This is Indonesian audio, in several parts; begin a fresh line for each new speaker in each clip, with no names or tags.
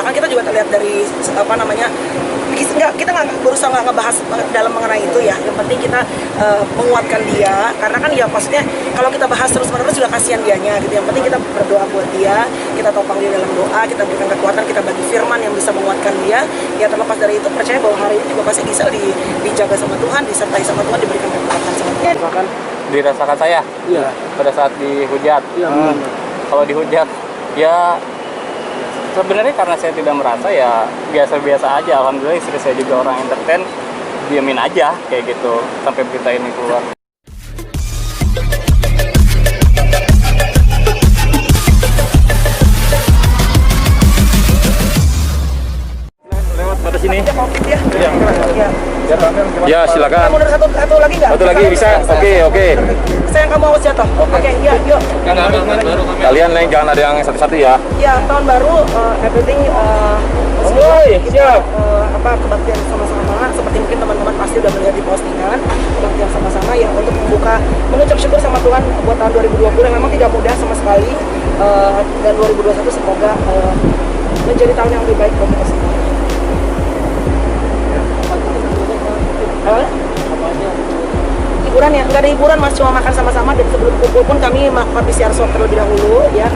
Malah kan kita juga terlihat dari apa namanya, kita nggak berusaha nggak ngebahas dalam mengenai itu ya. Yang penting kita menguatkan dia, karena kan ya maksudnya kalau kita bahas terus-menerus juga kasihan dianya gitu. Yang penting kita berdoa buat dia, kita topang dia dalam doa, kita berikan kekuatan, kita bagi firman yang bisa menguatkan dia. Ya terlepas dari itu, percaya bahwa hari ini juga pasti Gisel dijaga sama Tuhan, disertai sama Tuhan, diberikan kekuatan sama Tuhan.
Misalkan dirasakan saya pada saat dihujat. Kalau dihujat ya sebenarnya karena saya tidak merasa, ya biasa-biasa aja. Alhamdulillah istri saya juga orang entertain, diamin aja kayak gitu sampai berita ini keluar. Lewat pada sini. Ya silakan.
Mau satu lagi nggak?
Satu lagi bisa. Oke.
Saya yang kamu awas jatuh. Oke, ya, yuk.
Kalian lain jangan ada yang satu-satu ya.
Ya, tahun baru everything
siap.
Kebaktian sama-sama, seperti mungkin teman-teman pasti udah melihat di postingan, kebaktian sama-sama ya untuk mengucap syukur sama Tuhan buat tahun 2020 yang memang tidak mudah sama sekali, dan 2021 semoga menjadi tahun yang lebih baik buat kita semua. Hiburan ya, nggak ada hiburan mas, cuma makan sama-sama, dan sebelum kumpul pun kami melakukan PCR swab terlebih dahulu ya.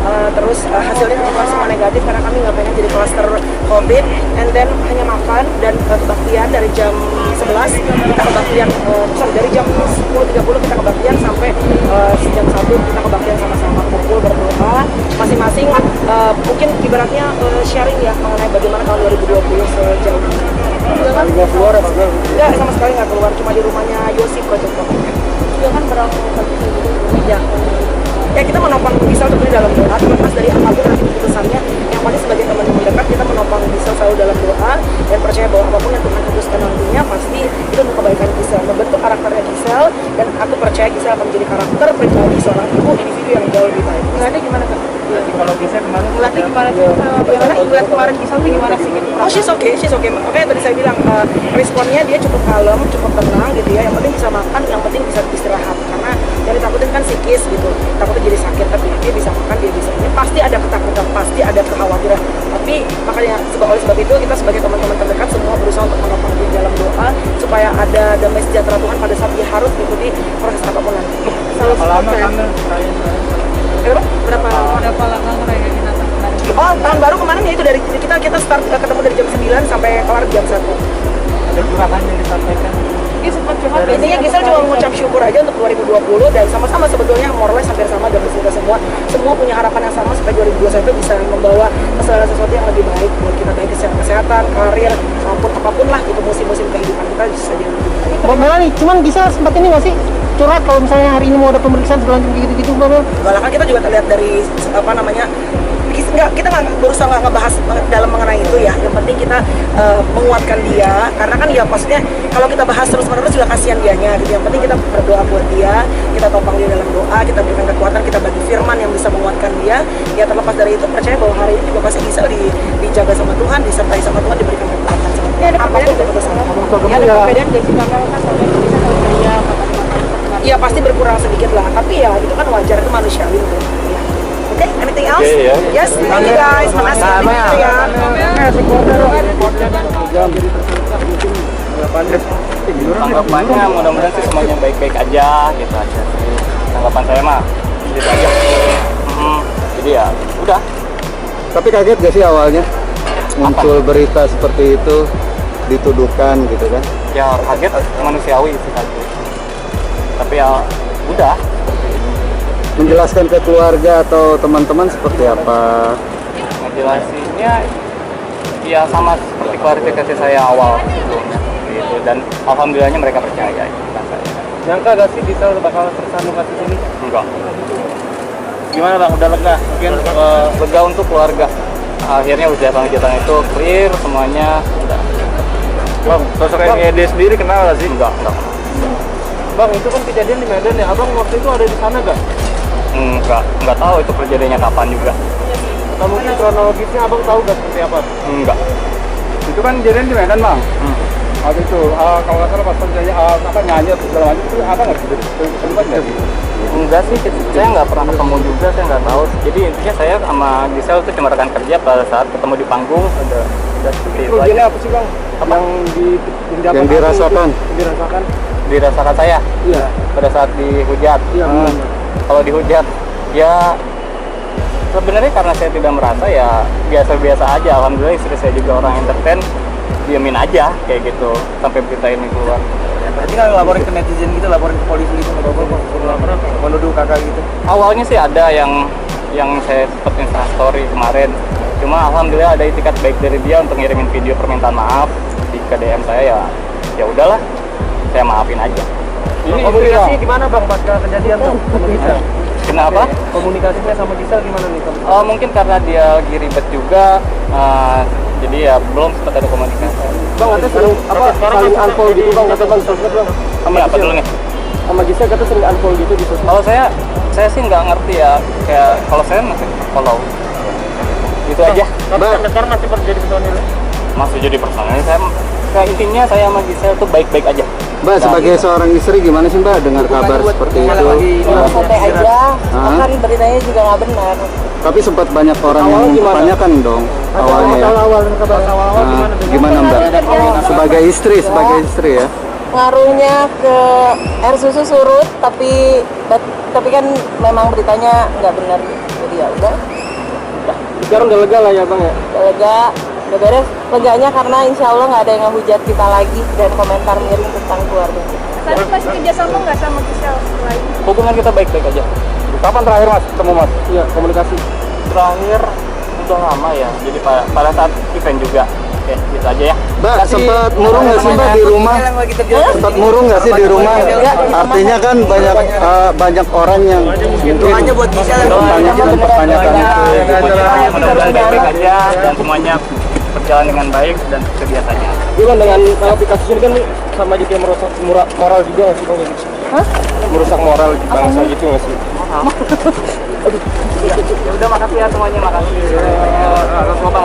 Terus hasilnya ternyata semua negatif karena kami nggak pengen jadi klaster COVID, and then hanya makan dan kebaktian dari jam 11 kita kebaktian, dari jam 10.30 kita kebaktian sampai jam 1 kita kebaktian sama-sama, kumpul berdoa masing-masing, mungkin ibaratnya sharing ya mengenai bagaimana tahun 2020 sejauh ini.
Nggak keluar apa enggak?
Enggak, sama sekali nggak keluar, cuma di rumahnya Yosi Project Pokoknya. Juga kan berapa ya kita menopang Gisel tentunya dalam doa, terlepas dari apapun nanti keputusannya. Yang pasti sebagai teman dekat kita menopang Gisel selalu dalam doa, dan percaya bahwa apapun yang Tuhan putuskan nantinya pasti itu untuk kebaikan Gisel, membentuk karakternya Gisel, dan aku percaya Gisel akan menjadi karakter pribadi seorang ibu, individu yang jauh lebih baik. Ngeliatnya gimana kak?
Kalau Gisel kemarin
Ngeliatnya gimana? Bagaimana ngeliat kemarin Gisel tuh gimana sih? Oh she's okay. Makanya tadi saya bilang responnya dia cukup kalem, cukup tenang gitu ya. Yang penting bisa makan, yang penting bisa istirahat, karena yang ditakutin kan psikis gitu, takutnya jadi sakit, tapi dia bisa makan, dia bisa ini. Pasti ada ketakutan, pasti ada kekhawatiran, tapi makanya oleh sebab itu kita sebagai teman-teman terdekat semua berusaha untuk menopang dia dalam doa supaya ada damai sejahtera Tuhan pada saat dia harus mengikuti proses apapun nanti.
berapa lama kamu
Berapa lama ngerayain Natal kemarin? Oh, tahun baru kemarin ya itu dari kita start ketemu dari jam 9 sampai kelar jam 1.
Ada curhatan yang disampaikan?
Ini sempat curhat. Intinya Gisel cuma mengucap syukur aja untuk 2020, dan sama-sama sebetulnya more or less hampir sama, dan kita semua punya harapan yang sama supaya 2021 bisa membawa segala sesuatu yang lebih baik buat kita, baik kesehatan, karir, maupun apapun lah itu musim-musim kehidupan kita bisa jadi lebih baik.
Mbak Melani, cuman bisa sempat ini nggak sih curhat kalau misalnya hari ini mau ada pemeriksaan segala macam gitu-gitu Mbak Mel?
Malah kan kita juga terlihat dari apa namanya, kita nggak berusaha nggak ngebahas dalam mengenai itu ya. Yang penting kita menguatkan dia, karena kan ya maksudnya kalau kita bahas terus-menerus juga kasihan dianya gitu. Yang penting kita berdoa buat dia, kita topang dia dalam doa, kita berikan kekuatan, kita bagi firman yang bisa menguatkan dia. Ya terlepas dari itu, percaya bahwa hari ini juga pasti Gisel dijaga sama Tuhan, disertai sama Tuhan, diberikan kekuatan sama Tuhan. Apapun keputusan.
Ada perbedaan gaji kakak kan sama bisa kalau kerja
ya pasti berkurang sedikit lah, tapi ya itu kan wajar, itu manusiawi gitu. Ya. Oke, anything else? Yes, thank you guys. Makasih ya.
Tanggapannya mudah-mudahan sih semuanya baik-baik aja gitu aja sih. Tanggapan saya mah gitu aja. Jadi ya udah.
Tapi kaget gak sih awalnya muncul berita seperti itu, dituduhkan gitu kan?
Ya kaget, manusiawi sih kaget. Tapi ya udah.
Menjelaskan ke keluarga atau teman-teman seperti apa?
Ngejelasinnya ya sama seperti klarifikasi saya awal sebelumnya gitu, dan alhamdulillahnya mereka percaya itu kan saya.
Nyangka gak sih bisa bakal tersandung kasus ini?
Enggak.
Gimana bang, udah lega? Mungkin
Lega untuk keluarga. Akhirnya hujatan-hujatan itu clear semuanya udah.
bang, sosok Ede sendiri kenal gak sih?
Enggak.
Bang, itu kan kejadian di Medan ya, abang waktu itu ada di sana gak?
Enggak tahu itu kejadiannya kapan juga.
Nah, mungkin kronologisnya abang tahu gak seperti apa?
Enggak.
Itu kan kejadian di Medan bang. Waktu itu kalau nggak salah pas nyanyi apa nyanyi segala macam itu apa nggak sih? Sempat nggak sih?
Enggak sih, saya nggak pernah ketemu juga, saya nggak tahu. Jadi intinya saya sama Gisel itu cuma rekan kerja pada saat ketemu di panggung. Udah seperti itu aja.
apa sih bang?
Yang dirasakan.
Dirasakan saya
Iya.
pada saat dihujat.
Iya.
Kalau dihujat, ya sebenarnya karena saya tidak merasa, ya biasa-biasa aja. Alhamdulillah istri saya juga orang entertain, diamin aja kayak gitu sampai berita ini keluar.
Berarti kalau laporin ke netizen gitu, laporin ke polisi gitu, menuduh kakak gitu.
Awalnya sih ada yang saya sempat instastory kemarin, cuma alhamdulillah ada itikat baik dari dia untuk ngirimin video permintaan maaf di DM saya, ya udahlah, saya maafin aja.
Ini komunikasi gimana bang pasca kejadian tuh sama Gisel?
Kenapa?
Komunikasinya sama Gisel gimana nih?
Mungkin karena dia lagi ribet juga, jadi ya belum sempat ada komunikasi.
Bang, katanya sering saling unfollow gitu bang, kata bang sosmed bang.
Sama apa dulu nih?
Sama Gisel kata sering unfollow gitu di sosmed.
Kalau saya sih nggak ngerti ya, kayak kalau saya masih follow. Itu aja.
Sekarang masih terjadi personil?
Masih jadi personil. Kayak intinya saya sama Gisel tuh baik-baik aja.
Mbak, sebagai seorang istri gimana sih Mbak dengar kabar seperti itu?
Santai aja, kan beritanya juga nggak benar.
Tapi sempat banyak orang yang mempertanyakan dong awalnya ya.
Awal
Gimana Mbak? Sebagai istri ya.
Ngaruhnya ke air susu surut, tapi kan memang beritanya nggak benar, jadi ya udah
Sekarang udah lega lah ya bang ya?
udah lega, udah beres. Leganya karena insya Allah nggak ada yang ngehujat kita lagi dan komentar miring tentang keluarga.
Tapi masih kerjasama nggak sama Gisel setelah ini?
Hubungan kita baik-baik aja.
Kapan terakhir mas ketemu mas? Iya, komunikasi.
Terakhir udah lama ya, jadi pada saat event juga. Oke, gitu aja ya.
Mbak, sempat murung nggak sih Mbak di rumah? Sempat murung nggak sih di rumah? Artinya kan banyak orang yang mungkin
Hanya buat Gisel yang
mempertanyakan itu.
Mudah-mudahan baik-baik aja dan semuanya berjalan dengan baik dan seperti biasanya.
Gimana dengan aplikasi ini kan sama aja kayak merusak moral juga nggak sih bang? Hah? Merusak moral bangsa gitu nggak sih?
Ya udah, makasih ya semuanya, makasih. Semoga